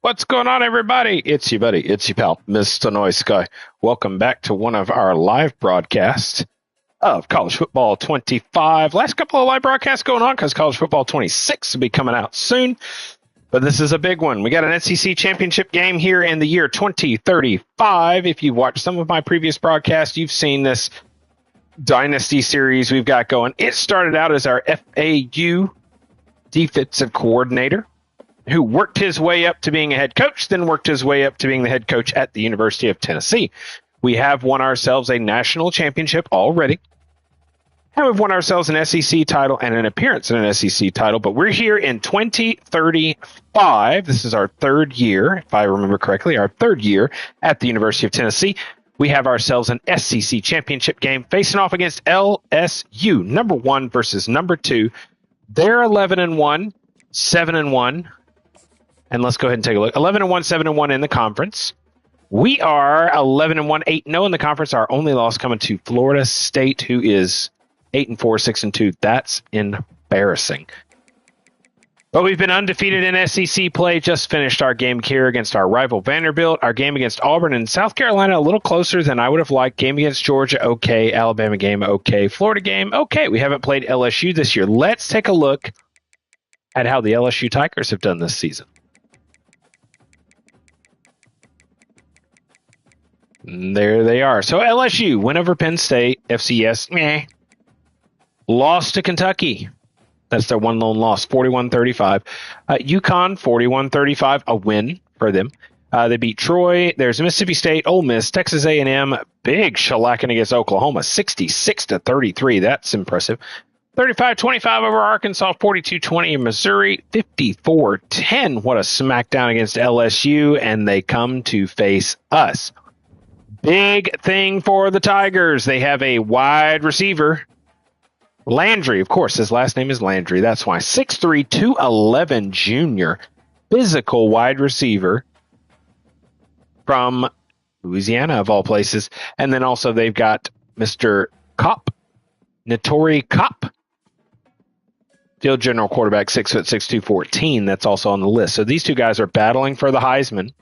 What's going on, everybody? It's your buddy, it's your pal, Mr. Noise Guy. Welcome back to one of our live broadcasts of College Football 25. Last couple of live broadcasts going on because College Football 26 will be coming out soon. But this is a big one. We got an SEC championship game here in the year 2035. If you've watched some of my previous broadcasts, you've seen this Dynasty series we've got going. It started out as our FAU defensive coordinator, who worked his way up to being a head coach, then worked his way up to being the head coach at the University of Tennessee. We have won ourselves a national championship already. And we've won ourselves an SEC title and an appearance in an SEC title, but we're here in 2035. This is our third year, if I remember correctly, our third year at the University of Tennessee. We have ourselves an SEC championship game facing off against LSU, number 1 versus number 2. They're 11-1, 7-1. And let's go ahead and take a look. 11-1, 7-1 in the conference. We are 11-1, 8-0 in the conference. Our only loss coming to Florida State, who is 8-4, 6-2. That's embarrassing. But we've been undefeated in SEC play. Just finished our game here against our rival Vanderbilt. Our game against Auburn and South Carolina, a little closer than I would have liked. Game against Georgia, okay. Alabama game, okay. Florida game, okay. We haven't played LSU this year. Let's take a look at how the LSU Tigers have done this season. There they are. So LSU win over Penn State. FCS, meh. Lost to Kentucky. That's their one lone loss, 41-35. UConn, 41-35, a win for them. They beat Troy. There's Mississippi State, Ole Miss, Texas A&M, big shellacking against Oklahoma, 66-33. That's impressive. 35-25 over Arkansas, 42-20 Missouri, 54-10. What a smackdown against LSU, and they come to face us. Big thing for the Tigers. They have a wide receiver. Landry, of course, his last name is Landry. That's why. 6'3", 211 junior. Physical wide receiver from Louisiana, of all places. And then also they've got Mr. Kopp, Notori Kopp. Field general quarterback, 6'6", 214. That's also on the list. So these two guys are battling for the Heisman.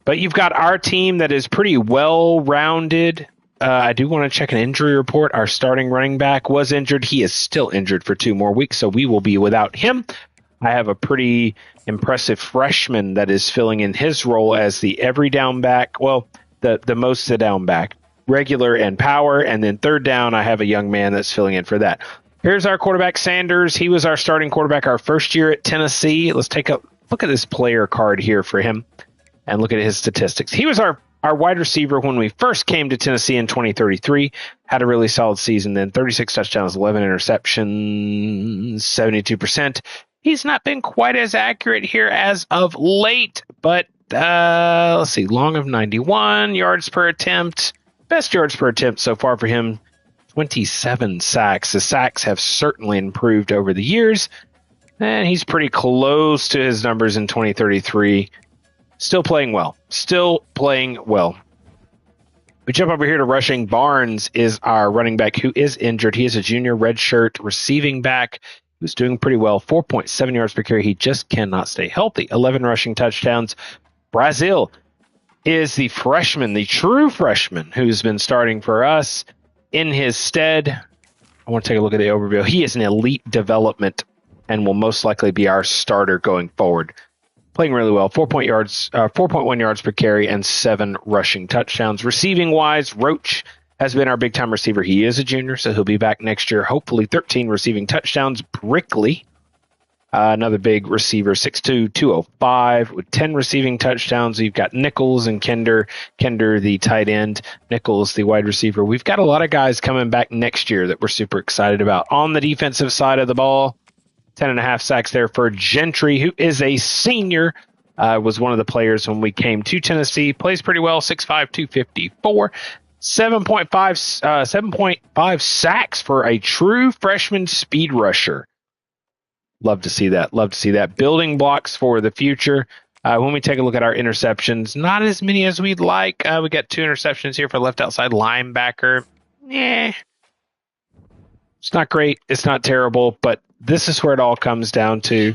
But you've got our team that is pretty well-rounded. I do want to check an injury report. Our starting running back was injured. He is still injured for 2 more weeks, so we will be without him. I have a pretty impressive freshman that is filling in his role as the every down back. Well, the most down back, regular and power. And then third down, I have a young man that's filling in for that. Here's our quarterback, Sanders. He was our starting quarterback our first year at Tennessee. Let's take a look at this player card here for him and look at his statistics. He was our wide receiver when we first came to Tennessee in 2033. Had a really solid season then. 36 touchdowns, 11 interceptions, 72%. He's not been quite as accurate here as of late, but let's see. Long of 91 yards per attempt. Best yards per attempt so far for him, 27 sacks. The sacks have certainly improved over the years, and he's pretty close to his numbers in 2033. Still playing well. We jump over here to rushing. Barnes is our running back who is injured. He is a junior redshirt receiving back who's doing pretty well. 4.7 yards per carry. He just cannot stay healthy. 11 rushing touchdowns. Brazil is the freshman, the true freshman who's been starting for us. In his stead, I want to take a look at the overview. He is an elite development and will most likely be our starter going forward. Playing really well, 4.1 yards per carry and 7 rushing touchdowns. Receiving wise, Roach has been our big time receiver. He is a junior, so he'll be back next year. Hopefully 13 receiving touchdowns. Brickley, another big receiver, 6'2", 205 with 10 receiving touchdowns. We've got Nichols and Kender, the tight end, Nichols, the wide receiver. We've got a lot of guys coming back next year that we're super excited about. On the defensive side of the ball, 10.5 sacks there for Gentry, who is a senior, was one of the players when we came to Tennessee. Plays pretty well, 6'5", 254. 7.5 sacks for a true freshman speed rusher. Love to see that. Building blocks for the future. When we take a look at our interceptions, not as many as we'd like. We got 2 interceptions here for left outside linebacker. It's not great. It's not terrible, but this is where it all comes down to.